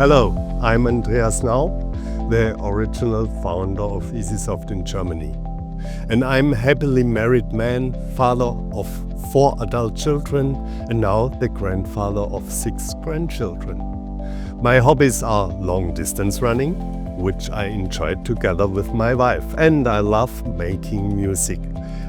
Hello, I'm Andreas Nau, the original founder of easySoft in Germany. And I'm a happily married man, father of 4 adult children, and now the grandfather of 6 grandchildren. My hobbies are long distance running, which I enjoy together with my wife, and I love making music.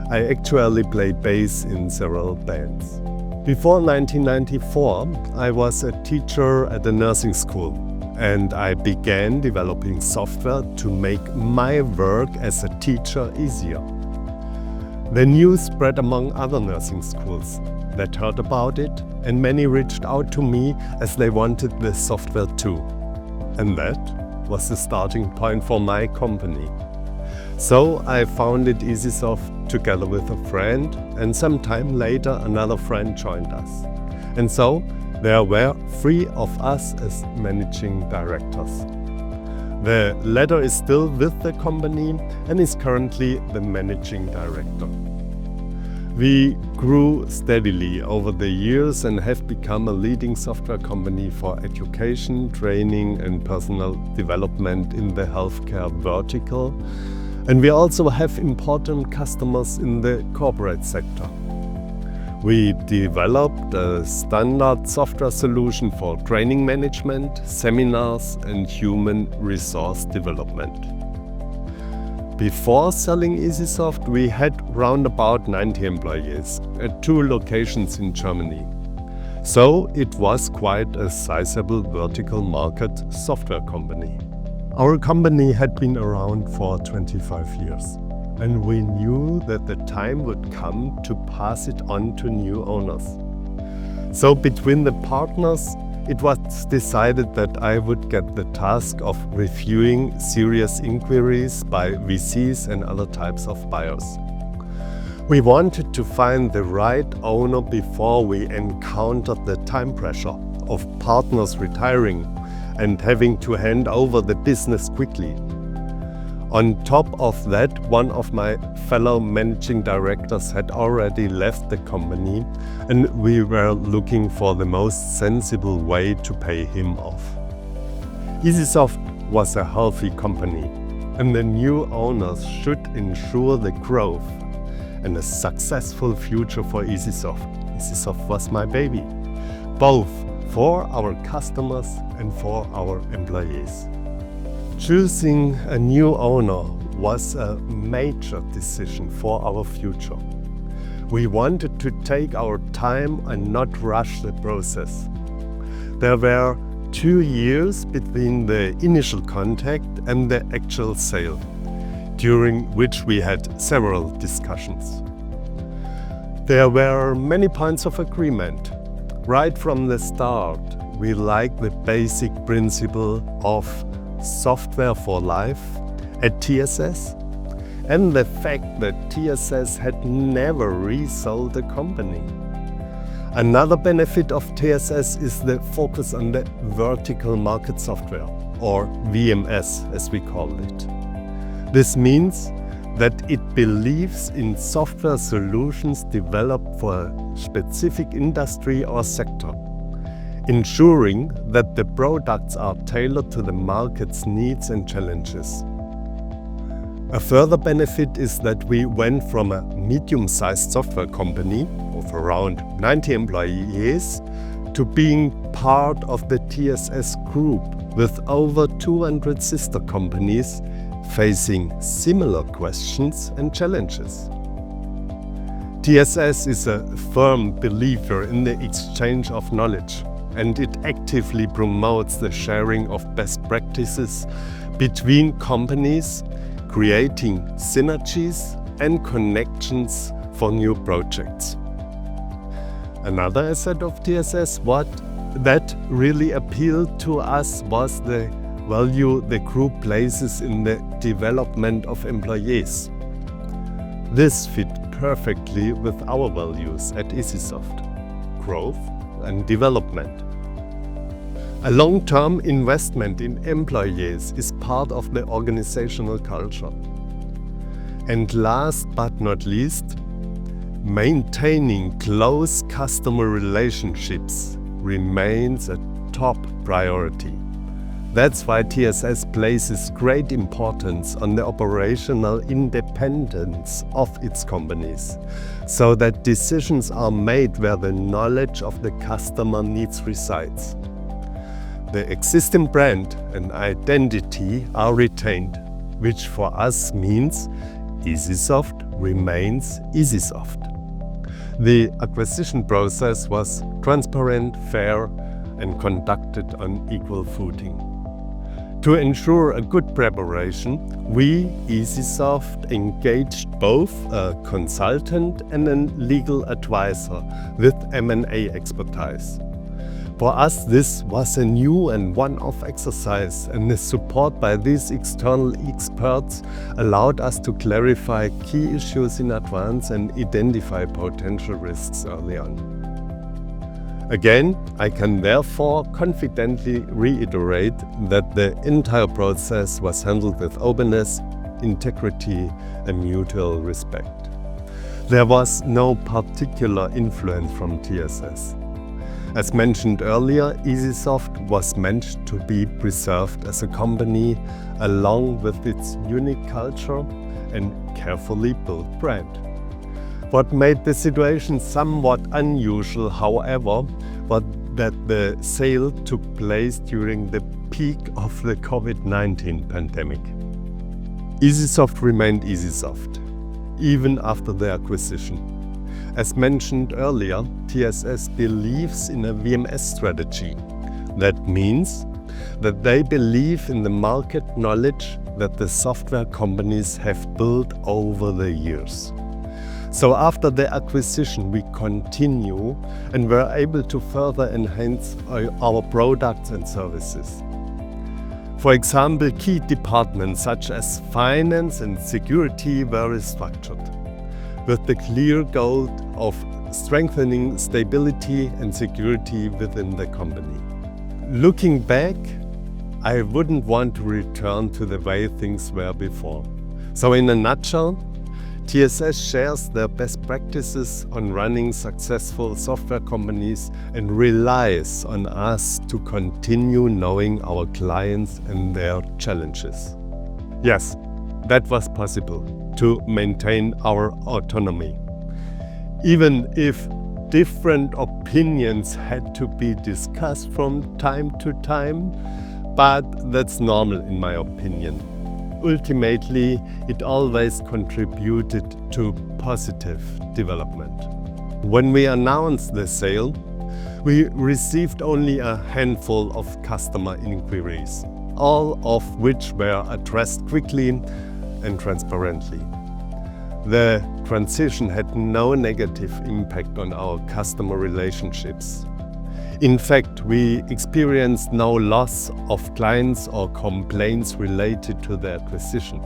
I actually play bass in several bands. Before 1994, I was a teacher at a nursing school, and I began developing software to make my work as a teacher easier. The news spread among other nursing schools that heard about it, and many reached out to me as they wanted the software too. And that was the starting point for my company. So I founded easySoft together with a friend, and sometime later another friend joined us. And so there were 3 of us as managing directors. The latter is still with the company and is currently the managing director. We grew steadily over the years and have become a leading software company for education, training and personal development in the healthcare vertical. And we also have important customers in the corporate sector. We developed a standard software solution for training management, seminars and human resource development. Before selling easySoft, we had round about 90 employees at 2 locations in Germany. So it was quite a sizable vertical market software company. Our company had been around for 25 years, and we knew that the time would come to pass it on to new owners. So between the partners, it was decided that I would get the task of reviewing serious inquiries by VCs and other types of buyers. We wanted to find the right owner before we encountered the time pressure of partners retiring and having to hand over the business quickly. On top of that, one of my fellow managing directors had already left the company, and we were looking for the most sensible way to pay him off. easySoft was a healthy company, and the new owners should ensure the growth and a successful future for easySoft. easySoft was my baby, both for our customers and for our employees. Choosing a new owner was a major decision for our future. We wanted to take our time and not rush the process. There were 2 years between the initial contact and the actual sale, during which we had several discussions. There were many points of agreement. Right from the start, we liked the basic principle of software for life at TSS, and the fact that TSS had never resold the company. Another benefit of TSS is the focus on the vertical market software, or VMS as we call it. This means that it believes in software solutions developed for a specific industry or sector, ensuring that the products are tailored to the market's needs and challenges. A further benefit is that we went from a medium-sized software company of around 90 employees to being part of the TSS group with over 200 sister companies facing similar questions and challenges. TSS is a firm believer in the exchange of knowledge, and it actively promotes the sharing of best practices between companies, creating synergies and connections for new projects. Another asset of TSS that really appealed to us was the value the group places in the development of employees. This fit perfectly with our values at easySoft: growth and development. A long-term investment in employees is part of the organizational culture. And last but not least, maintaining close customer relationships remains a top priority. That's why TSS places great importance on the operational independence of its companies, so that decisions are made where the knowledge of the customer needs resides. The existing brand and identity are retained, which for us means easySoft remains easySoft. The acquisition process was transparent, fair, and conducted on equal footing. To ensure a good preparation, we, easySoft, engaged both a consultant and a legal advisor with M&A expertise. For us, this was a new and one-off exercise, and the support by these external experts allowed us to clarify key issues in advance and identify potential risks early on. Again, I can therefore confidently reiterate that the entire process was handled with openness, integrity, and mutual respect. There was no particular influence from TSS. As mentioned earlier, easySoft was meant to be preserved as a company along with its unique culture and carefully built brand. What made the situation somewhat unusual, however, was that the sale took place during the peak of the COVID-19 pandemic. easySoft remained easySoft, even after the acquisition. As mentioned earlier, TSS believes in a VMS strategy. That means that they believe in the market knowledge that the software companies have built over the years. So after the acquisition, we continue and were able to further enhance our products and services. For example, key departments such as finance and security were restructured, with the clear goal of strengthening stability and security within the company. Looking back, I wouldn't want to return to the way things were before. So in a nutshell, TSS shares their best practices on running successful software companies and relies on us to continue knowing our clients and their challenges. Yes, that was possible to maintain our autonomy. Even if different opinions had to be discussed from time to time, but that's normal in my opinion. Ultimately, it always contributed to positive development. When we announced the sale, we received only a handful of customer inquiries, all of which were addressed quickly and transparently. The transition had no negative impact on our customer relationships. In fact, we experienced no loss of clients or complaints related to the acquisition.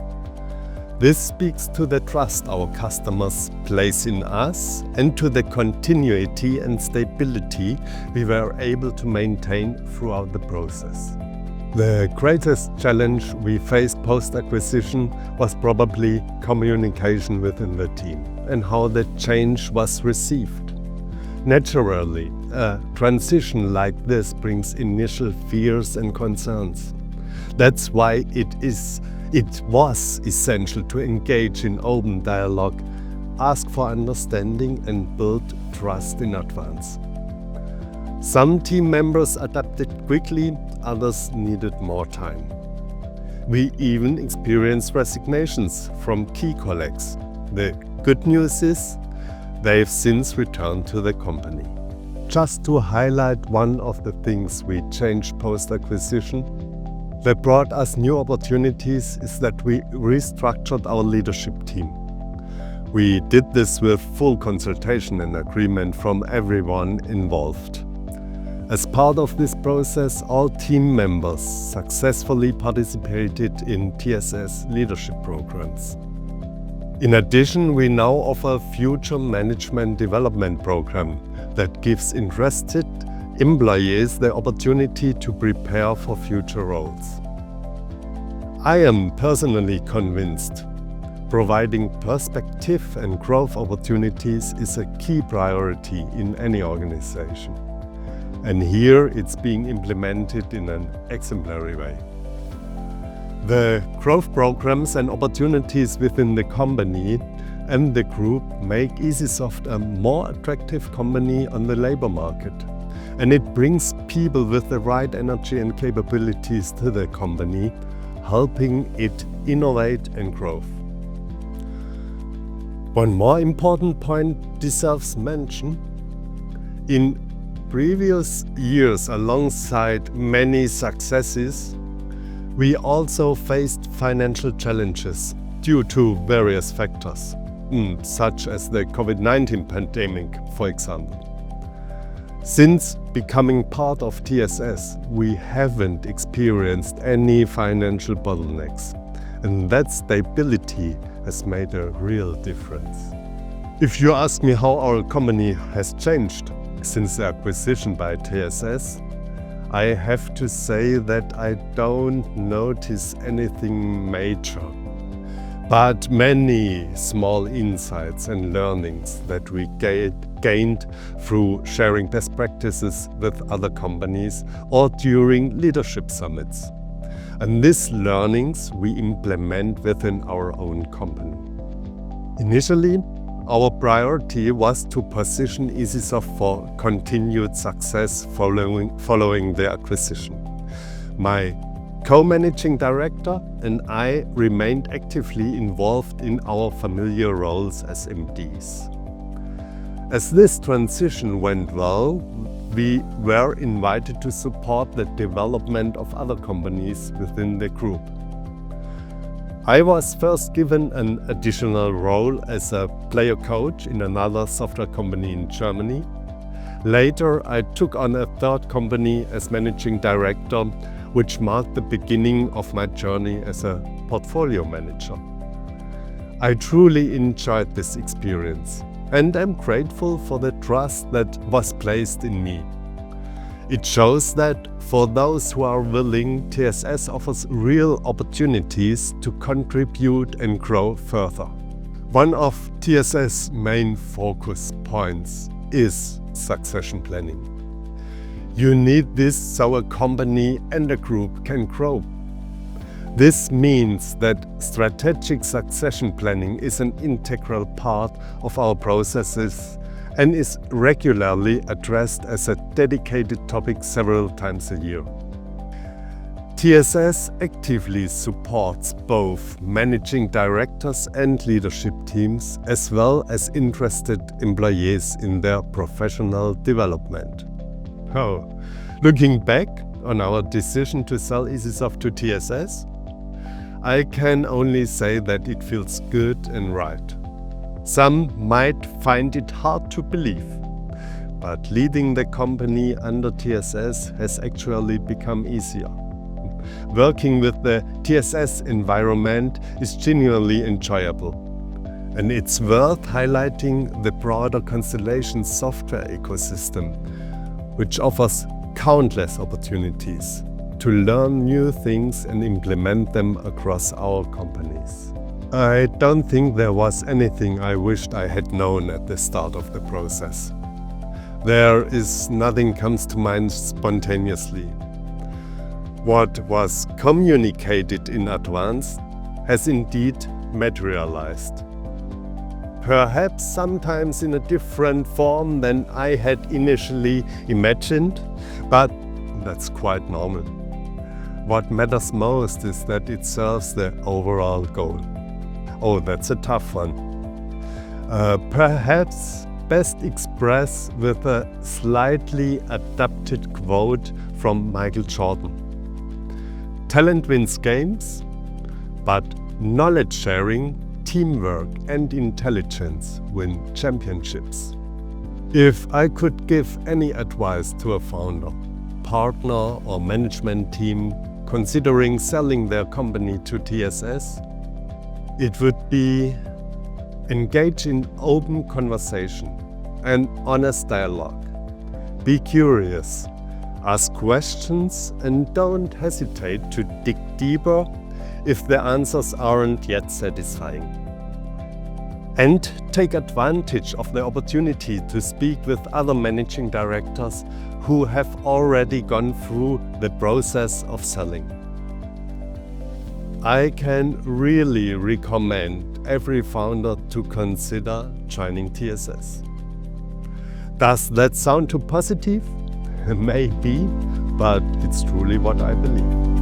This speaks to the trust our customers place in us and to the continuity and stability we were able to maintain throughout the process. The greatest challenge we faced post-acquisition was probably communication within the team and how the change was received. Naturally, a transition like this brings initial fears and concerns. That's why it was essential to engage in open dialogue, ask for understanding, and build trust in advance. Some team members adapted quickly, others needed more time. We even experienced resignations from key colleagues. The good news is, they've since returned to the company. Just to highlight one of the things we changed post-acquisition that brought us new opportunities is that we restructured our leadership team. We did this with full consultation and agreement from everyone involved. As part of this process, all team members successfully participated in TSS leadership programs. In addition, we now offer a future management development program that gives interested employees the opportunity to prepare for future roles. I am personally convinced providing perspective and growth opportunities is a key priority in any organization. And here it's being implemented in an exemplary way. The growth programs and opportunities within the company and the group make easySoft a more attractive company on the labor market. And it brings people with the right energy and capabilities to the company, helping it innovate and grow. One more important point deserves mention. In previous years, alongside many successes, we also faced financial challenges due to various factors, such as the COVID-19 pandemic, for example. Since becoming part of TSS, we haven't experienced any financial bottlenecks, and that stability has made a real difference. If you ask me how our company has changed since the acquisition by TSS, I have to say that I don't notice anything major, but many small insights and learnings that we gained through sharing best practices with other companies or during leadership summits. And these learnings we implement within our own company. Initially, our priority was to position easySoft for continued success following the acquisition. My co-managing director and I remained actively involved in our familiar roles as MDs. As this transition went well, we were invited to support the development of other companies within the group. I was first given an additional role as a player coach in another software company in Germany. Later, I took on a third company as managing director, which marked the beginning of my journey as a portfolio manager. I truly enjoyed this experience and am grateful for the trust that was placed in me. It shows that for those who are willing, TSS offers real opportunities to contribute and grow further. One of TSS' main focus points is succession planning. You need this so a company and a group can grow. This means that strategic succession planning is an integral part of our processes and is regularly addressed as a dedicated topic several times a year. TSS actively supports both managing directors and leadership teams, as well as interested employees in their professional development. Looking back on our decision to sell easySoft to TSS, I can only say that it feels good and right. Some might find it hard to believe, but leading the company under TSS has actually become easier. Working with the TSS environment is genuinely enjoyable, and it's worth highlighting the broader Constellation software ecosystem, which offers countless opportunities to learn new things and implement them across our companies. I don't think there was anything I wished I had known at the start of the process. Nothing comes to mind spontaneously. What was communicated in advance has indeed materialized. Perhaps sometimes in a different form than I had initially imagined, but that's quite normal. What matters most is that it serves the overall goal. Oh, that's a tough one. Perhaps best expressed with a slightly adapted quote from Michael Jordan. Talent wins games, but knowledge sharing, teamwork and intelligence win championships. If I could give any advice to a founder, partner or management team considering selling their company to TSS, it would be engage in open conversation and honest dialogue. Be curious, ask questions, and don't hesitate to dig deeper if the answers aren't yet satisfying. and take advantage of the opportunity to speak with other managing directors who have already gone through the process of selling. I can really recommend every founder to consider joining TSS. Does that sound too positive? Maybe, but it's truly what I believe.